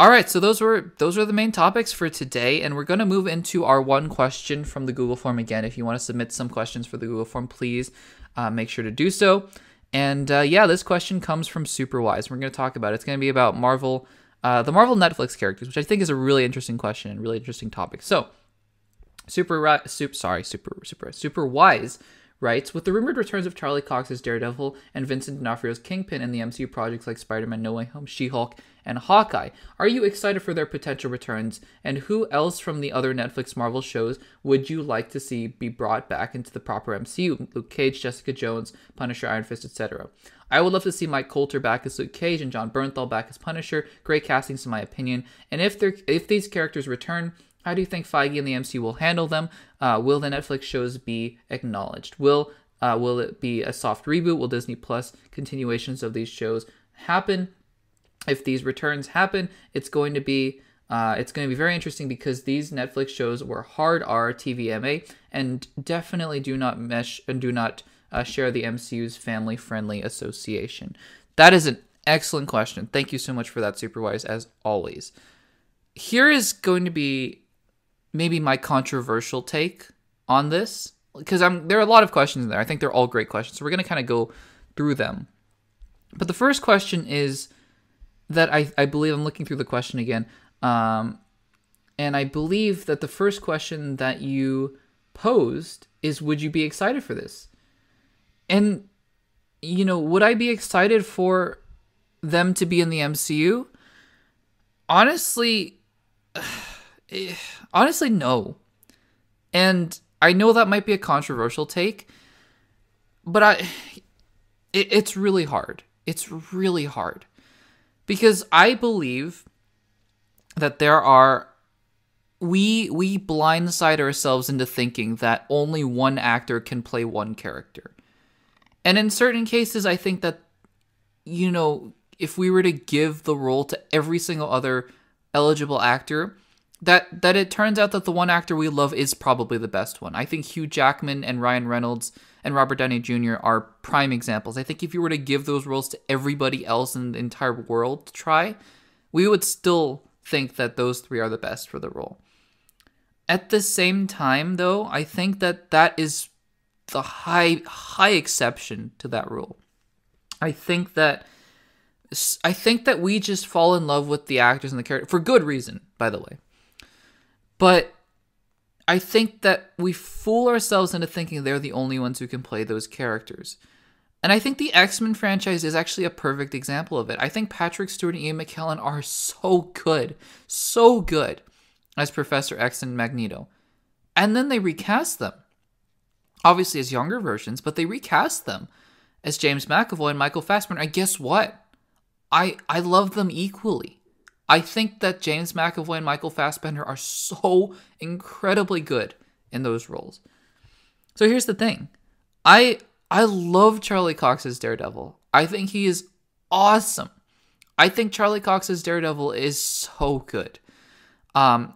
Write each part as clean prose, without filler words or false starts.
All right, so those were the main topics for today, and we're going to move into our one question from the Google form again. If you want to submit some questions for the Google form, please make sure to do so. And this question comes from Superwise. We're going to talk about it. It's going to be about Marvel, the Marvel Netflix characters, which I think is a really interesting question and really interesting topic. So, Superwise writes, with the rumored returns of Charlie Cox as Daredevil and Vincent D'Onofrio's Kingpin in the MCU projects like Spider-Man No Way Home, She-Hulk, and Hawkeye, are you excited for their potential returns? And who else from the other Netflix Marvel shows would you like to see be brought back into the proper MCU? Luke Cage, Jessica Jones, Punisher, Iron Fist, etc. I would love to see Mike Coulter back as Luke Cage and John Bernthal back as Punisher. Great castings in my opinion. And if these characters return, how do you think Feige and the MCU will handle them? Will the Netflix shows be acknowledged? Will it be a soft reboot? Will Disney Plus continuations of these shows happen? If these returns happen, it's going to be very interesting because these Netflix shows were hard R TVMA and definitely do not mesh and do not share the MCU's family-friendly association. That is an excellent question. Thank you so much for that, Superwise, as always. Here is going to be maybe my controversial take on this, because there are a lot of questions in there. I think they're all great questions, so we're going to kind of go through them. But the first question is that I believe, I'm looking through the question again, and I believe that the first question that you posed is, would you be excited for this? And, would I be excited for them to be in the MCU? Honestly, no. And I know that might be a controversial take, but it's really hard. It's really hard. Because I believe that we blindside ourselves into thinking that only one actor can play one character. And in certain cases, I think that, if we were to give the role to every single other eligible actor, that it turns out that the one actor we love is probably the best one. I think Hugh Jackman and Ryan Reynolds and Robert Downey Jr. are prime examples. I think if you were to give those roles to everybody else in the entire world to try, we would still think that those three are the best for the role. At the same time, though, I think that is the high exception to that rule. I think that we just fall in love with the actors and the character for good reason, by the way. But I think that we fool ourselves into thinking they're the only ones who can play those characters. And I think the X-Men franchise is actually a perfect example of it. I think Patrick Stewart and Ian McKellen are so good as Professor X and Magneto. And then they recast them. Obviously as younger versions, but they recast them as James McAvoy and Michael Fassbender. And guess what? I love them equally. I think that James McAvoy and Michael Fassbender are so incredibly good in those roles. So here's the thing. I love Charlie Cox as Daredevil. I think he is awesome. I think Charlie Cox as Daredevil is so good. I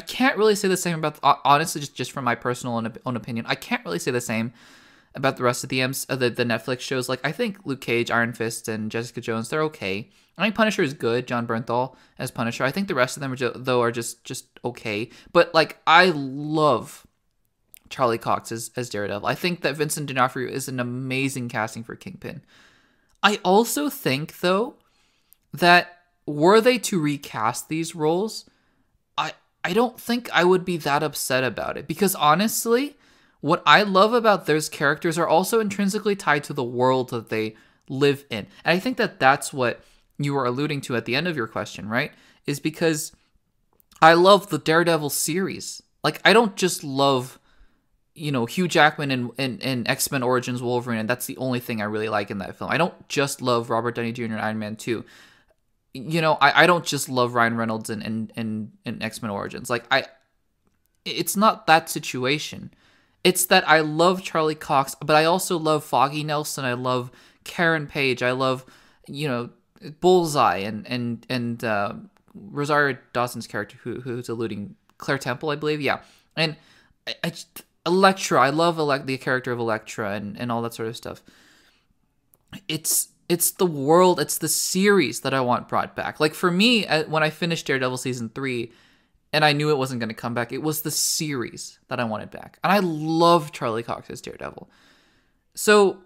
can't really say the same about, honestly, just from my personal own opinion, I can't really say the same about the rest of the Netflix shows. Like, I think Luke Cage, Iron Fist, and Jessica Jones, they're okay. I think Punisher is good, John Bernthal as Punisher. I think the rest of them are just okay. But, like, I love Charlie Cox as Daredevil. I think that Vincent D'Onofrio is an amazing casting for Kingpin. I also think, though, that were they to recast these roles, I don't think I would be that upset about it. Because, honestly, what I love about those characters are also intrinsically tied to the world that they live in. And I think that that's what you were alluding to at the end of your question, right? Is because I love the Daredevil series. Like, I don't just love, Hugh Jackman in X-Men Origins Wolverine, and that's the only thing I really like in that film. I don't just love Robert Downey Jr. in Iron Man 2. I don't just love Ryan Reynolds in X-Men Origins. Like, it's not that situation. It's that I love Charlie Cox, but I also love Foggy Nelson. I love Karen Page. I love, Bullseye and Rosario Dawson's character, who's alluding, Claire Temple, I believe. Yeah. And Elektra. I love the character of Elektra and all that sort of stuff. It's It's the world, it's the series that I want brought back. Like for me, when I finished Daredevil season 3 and I knew it wasn't going to come back, it was the series that I wanted back. And I love Charlie Cox as Daredevil. So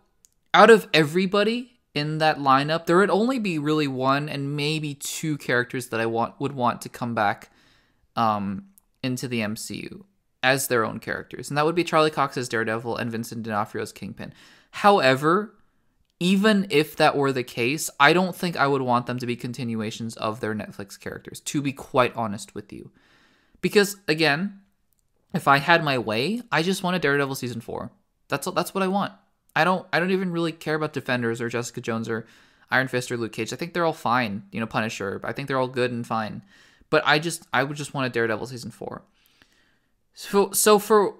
out of everybody in that lineup, there would only be really one and maybe two characters that I would want to come back into the MCU as their own characters. And that would be Charlie Cox as Daredevil and Vincent D'Onofrio's Kingpin. However, even if that were the case, I don't think I would want them to be continuations of their Netflix characters, to be quite honest with you. Because, again, if I had my way, I just want a Daredevil season 4. That's what I want. I don't even really care about Defenders or Jessica Jones or Iron Fist or Luke Cage. I think they're all fine. Punisher. I think they're all good and fine. But I would just want a Daredevil season 4. So for,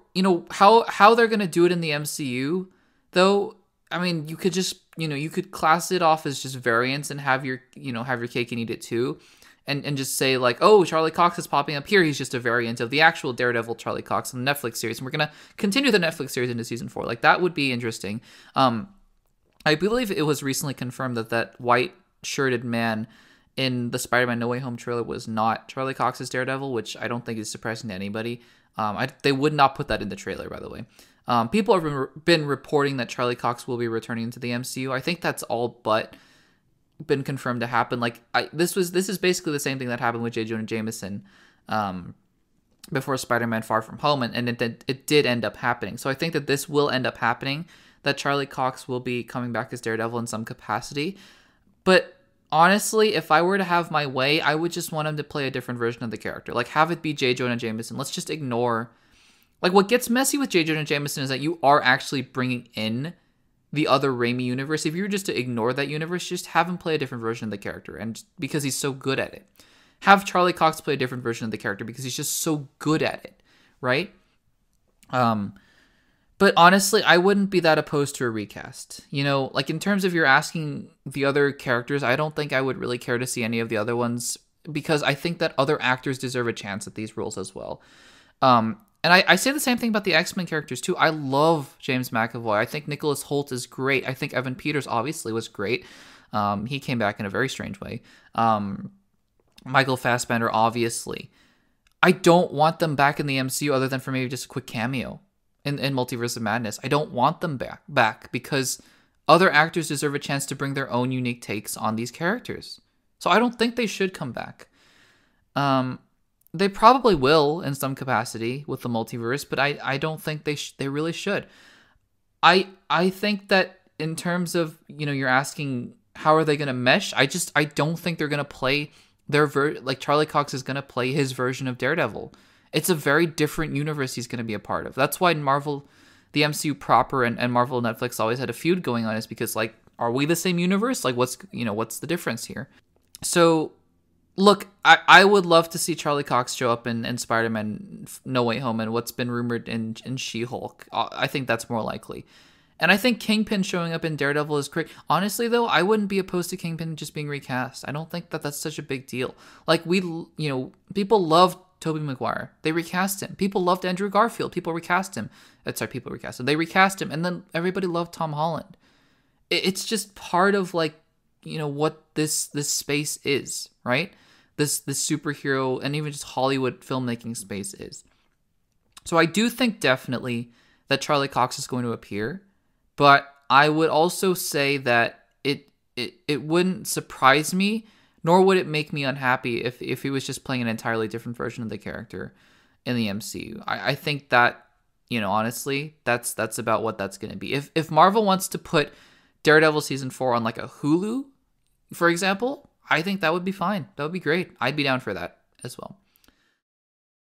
how they're going to do it in the MCU, though, I mean, you could just, you could class it off as just variants and have your cake and eat it too. And just say like, oh, Charlie Cox is popping up here. He's just a variant of the actual Daredevil Charlie Cox in the Netflix series. And we're going to continue the Netflix series into season 4. Like, that would be interesting. I believe it was recently confirmed that white shirted man in the Spider-Man No Way Home trailer was not Charlie Cox's Daredevil, which I don't think is surprising to anybody. They would not put that in the trailer, by the way. People have been reporting that Charlie Cox will be returning to the MCU. I think that's all but been confirmed to happen. Like, this is basically the same thing that happened with J. Jonah Jameson before Spider-Man Far From Home, and it did end up happening. So I think that this will end up happening, that Charlie Cox will be coming back as Daredevil in some capacity. But honestly, if I were to have my way, I would just want him to play a different version of the character. Like, have it be J. Jonah Jameson. Let's just ignore... Like, what gets messy with J. Jonah Jameson is that you are actually bringing in the other Raimi universe. If you were just to ignore that universe, just have him play a different version of the character, and because he's so good at it. Have Charlie Cox play a different version of the character because he's just so good at it, right? But honestly, I wouldn't be that opposed to a recast. Like, in terms of you're asking the other characters, I don't think I would really care to see any of the other ones, because I think that other actors deserve a chance at these roles as well. And I say the same thing about the X-Men characters, too. I love James McAvoy. I think Nicholas Hoult is great. I think Evan Peters obviously was great. He came back in a very strange way. Michael Fassbender, obviously. I don't want them back in the MCU other than for maybe just a quick cameo in Multiverse of Madness. I don't want them back because other actors deserve a chance to bring their own unique takes on these characters. So I don't think they should come back. They probably will in some capacity with the multiverse, but I don't think they really should. I think that in terms of, you're asking how are they going to mesh? I don't think they're going to play like Charlie Cox is going to play his version of Daredevil. It's a very different universe he's going to be a part of. That's why Marvel, the MCU proper and Marvel Netflix always had a feud going on, is because, like, are we the same universe? Like, what's the difference here? So, look, I would love to see Charlie Cox show up in Spider-Man No Way Home and what's been rumored in She-Hulk. I think that's more likely. And I think Kingpin showing up in Daredevil is great. Honestly, though, I wouldn't be opposed to Kingpin just being recast. I don't think that that's such a big deal. Like, people loved Tobey Maguire. They recast him. People loved Andrew Garfield. People recast him. They recast him, and then everybody loved Tom Holland. It's just part of, like, what this space is, right? This superhero and even just Hollywood filmmaking space is. So I do think definitely that Charlie Cox is going to appear, but I would also say that it wouldn't surprise me, nor would it make me unhappy if he was just playing an entirely different version of the character in the MCU. I think that, honestly, that's about what that's going to be. If Marvel wants to put Daredevil season 4 on like a Hulu, for example, I think that would be fine. That would be great. I'd be down for that as well.